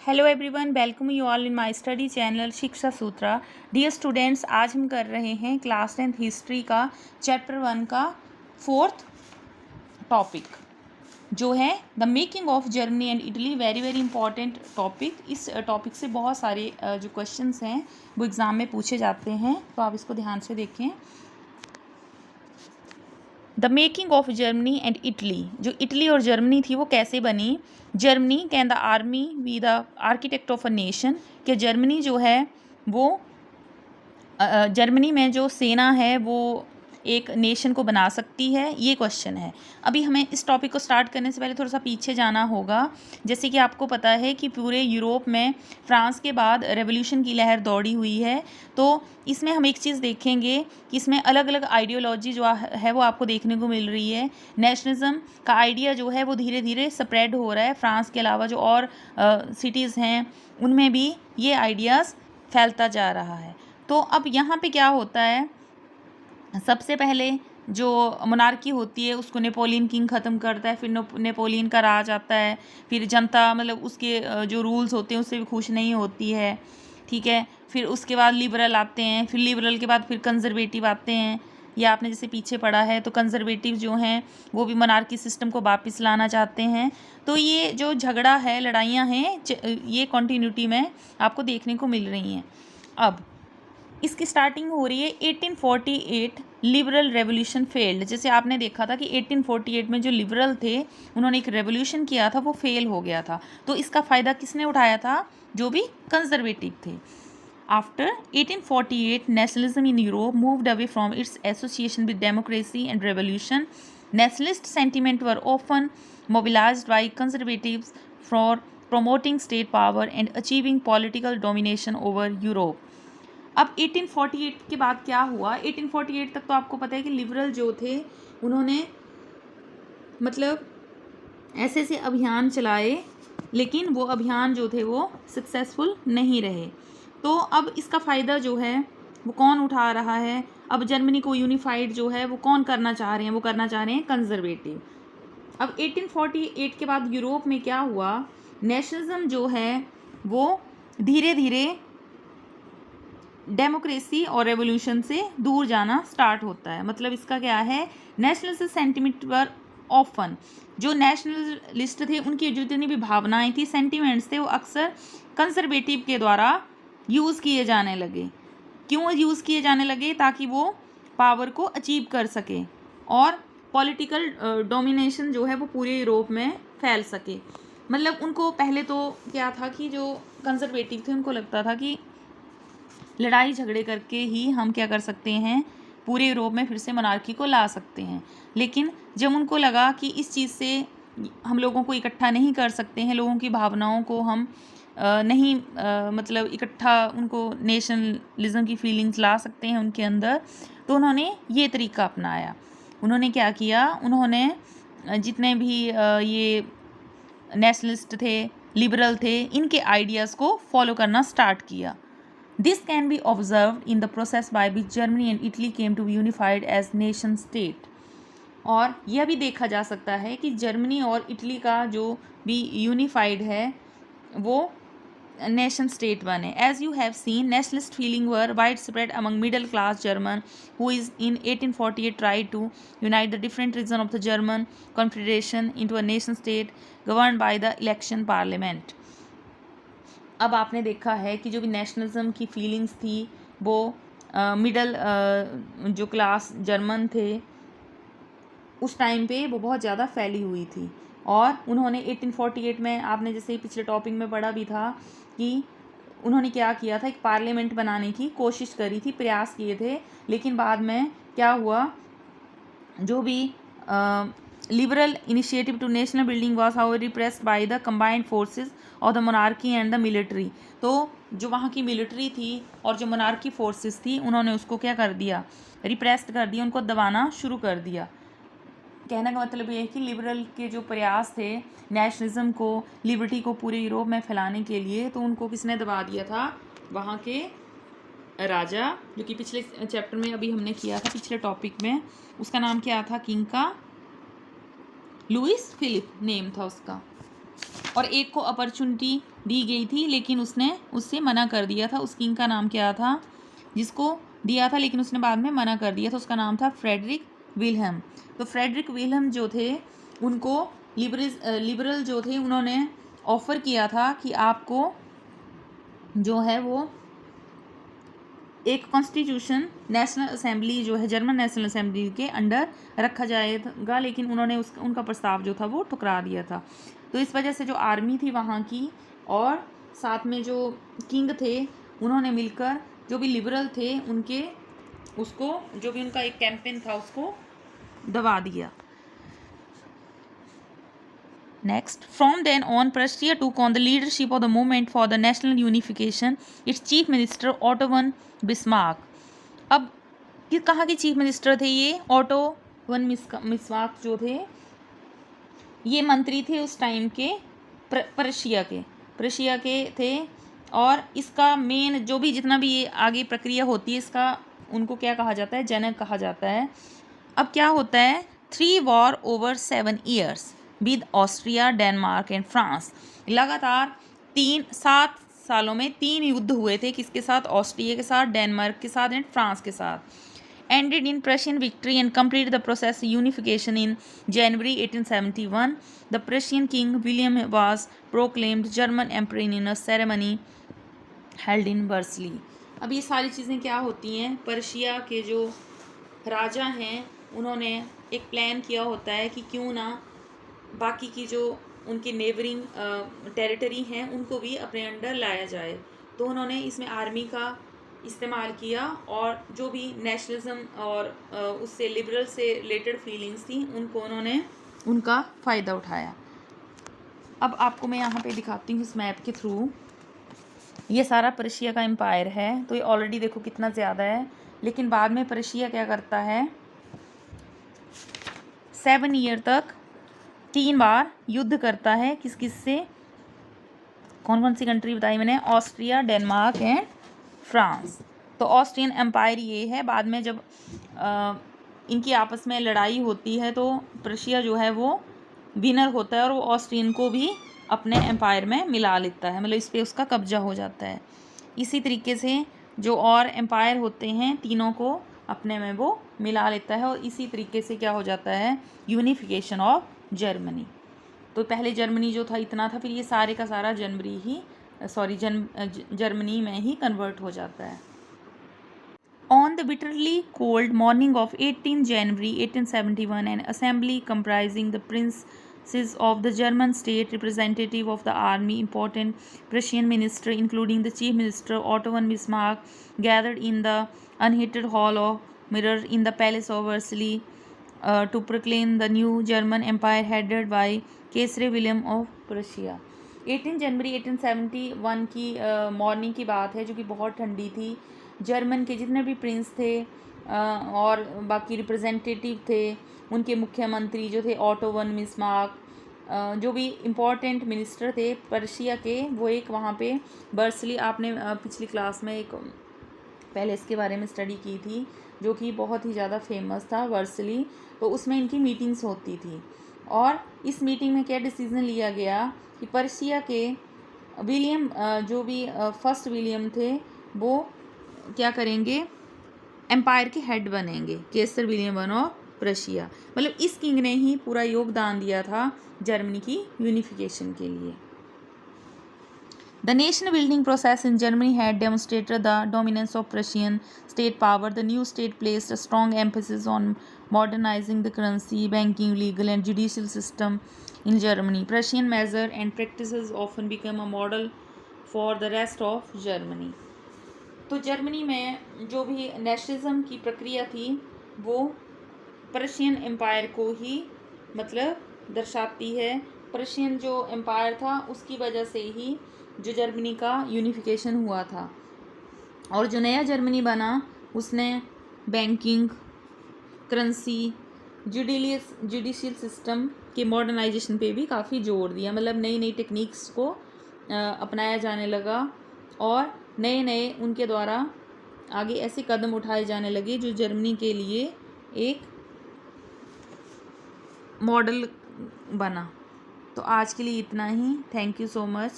Hello everyone, welcome you all in my study channel शिक्षा सूत्रा। Dear students, आज हम कर रहे हैं क्लास 10th हिस्ट्री का चैप्टर 1 का 4th टॉपिक जो है the making of Germany and Italy. Very very important topic. इस टॉपिक से बहुत सारे जो क्वेश्चंस हैं वो एग्ज़ाम में पूछे जाते हैं, तो आप इसको ध्यान से देखें। The making of Germany and Italy, जो इटली और जर्मनी थी वो कैसे बनी। Germany can the army be the architect of a nation, कि जर्मनी जो है वो जर्मनी में जो सेना है वो एक नेशन को बना सकती है, ये क्वेश्चन है। अभी हमें इस टॉपिक को स्टार्ट करने से पहले थोड़ा सा पीछे जाना होगा। जैसे कि आपको पता है कि पूरे यूरोप में फ्रांस के बाद रेवोल्यूशन की लहर दौड़ी हुई है, तो इसमें हम एक चीज़ देखेंगे कि इसमें अलग अलग आइडियोलॉजी जो है वो आपको देखने को मिल रही है। नेशनलिज्म का आइडिया जो है वो धीरे धीरे स्प्रेड हो रहा है। फ्रांस के अलावा जो और सिटीज़ हैं उनमें भी ये आइडियाज़ फैलता जा रहा है। तो अब यहाँ पे क्या होता है, सबसे पहले जो मोनार्की होती है उसको नेपोलियन किंग ख़त्म करता है, फिर नेपोलियन का राज आता है, फिर जनता मतलब उसके जो रूल्स होते हैं उससे भी खुश नहीं होती है, ठीक है। फिर उसके बाद लिबरल आते हैं, फिर लिबरल के बाद फिर कंजर्वेटिव आते हैं। या आपने जैसे पीछे पढ़ा है तो कंजर्वेटिव जो हैं वो भी मोनार्की सिस्टम को वापस लाना चाहते हैं। तो ये जो झगड़ा है, लड़ाइयाँ हैं, ये कॉन्टीन्यूटी में आपको देखने को मिल रही हैं। अब इसकी स्टार्टिंग हो रही है 1848, लिबरल रेवोल्यूशन फेल्ड। जैसे आपने देखा था कि 1848 में जो लिबरल थे उन्होंने एक रेवोल्यूशन किया था, वो फेल हो गया था। तो इसका फ़ायदा किसने उठाया था? जो भी कंजर्वेटिव थे। After 1848 nationalism in Europe moved away from its association with democracy and revolution. Nationalist sentiment were often mobilised by conservatives for promoting state power and achieving political domination over Europe। अब 1848 के बाद क्या हुआ? 1848 तक तो आपको पता है कि लिबरल जो थे उन्होंने मतलब ऐसे ऐसे अभियान चलाए, लेकिन वो अभियान जो थे वो सक्सेसफुल नहीं रहे। तो अब इसका फ़ायदा जो है वो कौन उठा रहा है? अब जर्मनी को यूनिफाइड जो है वो कौन करना चाह रहे हैं? वो करना चाह रहे हैं कंजर्वेटिव। अब 1848 के बाद यूरोप में क्या हुआ? नेशनलिज्म जो है वो धीरे धीरे डेमोक्रेसी और रेवोल्यूशन से दूर जाना स्टार्ट होता है। मतलब इसका क्या है? नेशनलिस्ट सेंटिमेंट वर ऑफन, जो नेशनलिस्ट थे उनकी जितनी भी भावनाएं थी, सेंटिमेंट्स थे, वो अक्सर कंजर्वेटिव के द्वारा यूज़ किए जाने लगे। क्यों यूज़ किए जाने लगे? ताकि वो पावर को अचीव कर सके और पॉलिटिकल डोमिनेशन जो है वो पूरे यूरोप में फैल सके। मतलब उनको पहले तो क्या था कि जो कंजर्वेटिव थे उनको लगता था कि लड़ाई झगड़े करके ही हम क्या कर सकते हैं, पूरे यूरोप में फिर से मोनार्की को ला सकते हैं। लेकिन जब उनको लगा कि इस चीज़ से हम लोगों को इकट्ठा नहीं कर सकते हैं, लोगों की भावनाओं को हम नहीं मतलब इकट्ठा उनको नेशनलिज्म की फीलिंग्स ला सकते हैं उनके अंदर, तो उन्होंने ये तरीका अपनाया। उन्होंने क्या किया? उन्होंने जितने भी ये नेशनलिस्ट थे, लिबरल थे, इनके आइडियाज़ को फॉलो करना स्टार्ट किया। This can be observed in the process by which Germany and Italy came to be unified as nation state। और यह भी देखा जा सकता है कि जर्मनी और इटली का जो भी यूनिफाइड है वो नेशन स्टेट बने। As you have seen, nationalist feeling were widespread among middle class German who is in 1848 tried to unite the different region of the German confederation into a nation state govern by the election parliament. अब आपने देखा है कि जो भी nationalism की feelings थी वो मिडल जो क्लास जर्मन थे उस टाइम पे वो बहुत ज़्यादा फैली हुई थी। और उन्होंने 1848 में, आपने जैसे पिछले टॉपिक में पढ़ा भी था कि उन्होंने क्या किया था, एक पार्लियामेंट बनाने की कोशिश करी थी, प्रयास किए थे। लेकिन बाद में क्या हुआ, जो भी liberal initiative to national building was however repressed by the combined forces of the monarchy and the military। तो जो वहाँ की मिलिट्री थी और जो मोनार्की फोर्सेस थी उन्होंने उसको क्या कर दिया? रिप्रेस्ड कर दिया, उनको दबाना शुरू कर दिया। कहने का मतलब ये है कि लिबरल के जो प्रयास थे नेशनलिज्म को, लिबर्टी को पूरे यूरोप में फैलाने के लिए, तो उनको किसने दबा दिया था? वहाँ के राजा, जो कि पिछले चैप्टर में अभी हमने किया था, पिछले टॉपिक में, उसका नाम क्या था? किंग का लुइस फिलिप नेम था उसका। और एक को अपॉर्चुनिटी दी गई थी लेकिन उसने उससे मना कर दिया था। उस किंग का नाम क्या था जिसको दिया था लेकिन उसने बाद में मना कर दिया था? उसका नाम था फ्रेडरिक विल्हेम। तो फ्रेडरिक विल्हेम जो थे उनको लिबरल जो थे उन्होंने ऑफ़र किया था कि आपको जो है वो एक कॉन्स्टिट्यूशन नेशनल असेंबली जो है जर्मन नेशनल असेंबली के अंडर रखा जाएगा, लेकिन उन्होंने उनका प्रस्ताव जो था वो ठुकरा दिया था। तो इस वजह से जो आर्मी थी वहाँ की और साथ में जो किंग थे उन्होंने मिलकर जो भी लिबरल थे उनके उसको जो भी उनका एक कैंपेन था उसको दबा दिया। Next, from then on, Prussia took on the leadership of the movement for the national unification. Its chief minister Otto von Bismarck. अब कहाँ के चीफ मिनिस्टर थे ये? ऑटो वन बिस्मार्क जो थे ये मंत्री थे उस टाइम के प्रशिया के थे। और इसका मेन जो भी जितना भी ये आगे प्रक्रिया होती है इसका उनको क्या कहा जाता है? जनक कहा जाता है। अब क्या होता है? 3 war over 7 years with Austria, Denmark and France. लगातार 7 सालों में 3 युद्ध हुए थे। किसके साथ? ऑस्ट्रिया के साथ, डेनमार्क के साथ एंड फ्रांस के साथ। ended in Prussian victory and completed the process of unification in January 1871. The Prussian king William was proclaimed German emperor in a ceremony held in Versailles. अब ये सारी चीज़ें क्या होती हैं? पर्शिया के जो राजा हैं उन्होंने एक प्लान किया होता है कि क्यों ना बाकी की जो उनकी नेबरिंग टेरिटरी हैं उनको भी अपने अंडर लाया जाए। तो उन्होंने इसमें आर्मी का इस्तेमाल किया और जो भी नेशनलिज्म और उससे लिबरल से रिलेटेड फीलिंग्स थी उनको उन्होंने उनका फ़ायदा उठाया। अब आपको मैं यहाँ पे दिखाती हूँ इस मैप के थ्रू। ये सारा पर्शिया का एम्पायर है। तो ये ऑलरेडी देखो कितना ज़्यादा है, लेकिन बाद में पर्शिया क्या करता है? 7 ईयर तक 3 बार युद्ध करता है। किस किस से? कौन कौन सी कंट्री बताई मैंने? Austria, Denmark and France. तो ऑस्ट्रियन एम्पायर ये है। बाद में जब इनकी आपस में लड़ाई होती है तो पर्शिया जो है वो विनर होता है और वो ऑस्ट्रियन को भी अपने एम्पायर में मिला लेता है, मतलब इस पर उसका कब्जा हो जाता है। इसी तरीके से जो और एम्पायर होते हैं तीनों को अपने में वो मिला लेता है और इसी तरीके से क्या हो जाता है? Unification of Germany. तो पहले जर्मनी जो था इतना था, फिर ये सारे का सारा जर्मनी में ही कन्वर्ट हो जाता है। On the bitterly cold morning of 18 January 1871, an assembly comprising the princes of the German state, representative of the army, important Prussian minister, including the chief minister Otto von Bismarck, gathered in the unheated hall of mirrors in the palace of Versailles to proclaim the new German empire headed by Kaisar William of Prussia. 18 जनवरी 1871 की morning की बात है, जो कि बहुत ठंडी थी। German के जितने भी प्रिंस थे और बाकी रिप्रेजेंटेटिव थे, उनके मुख्यमंत्री जो थे ऑटो वन बिस्मार्क, जो भी इम्पोर्टेंट मिनिस्टर थे पर्शिया के, वो एक वहाँ पे वर्सली, आपने पिछली क्लास में एक पैलेस के बारे में स्टडी की थी जो कि बहुत ही ज़्यादा फेमस था, वर्सली। तो उसमें इनकी मीटिंग्स होती थी और इस मीटिंग में क्या डिसीज़न लिया गया कि पर्शिया के विलियम जो भी फर्स्ट विलियम थे वो क्या करेंगे? एम्पायर के हेड बनेंगे, केसर विलियम वन ऑफ पर्शिया। मतलब इस किंग ने ही पूरा योगदान दिया था जर्मनी की यूनिफिकेशन के लिए। The nation building process in Germany had demonstrated the dominance of Prussian state power. The new state placed a strong emphasis on modernizing the currency, banking, legal and judicial system in Germany. Prussian measures and practices often became a model for the rest of Germany. तो Germany में जो भी nationalism की प्रक्रिया थी वो Persian empire को ही मतलब दर्शाती है। पर्शियन जो एम्पायर था उसकी वजह से ही जो जर्मनी का यूनिफिकेशन हुआ था और जो नया जर्मनी बना उसने बैंकिंग, करेंसी, जुडिशियल सिस्टम के मॉडर्नाइजेशन पे भी काफ़ी जोर दिया। मतलब नई नई टेक्निक्स को अपनाया जाने लगा और नए नए उनके द्वारा आगे ऐसे कदम उठाए जाने लगे जो जर्मनी के लिए एक मॉडल बना। तो आज के लिए इतना ही। Thank you so much.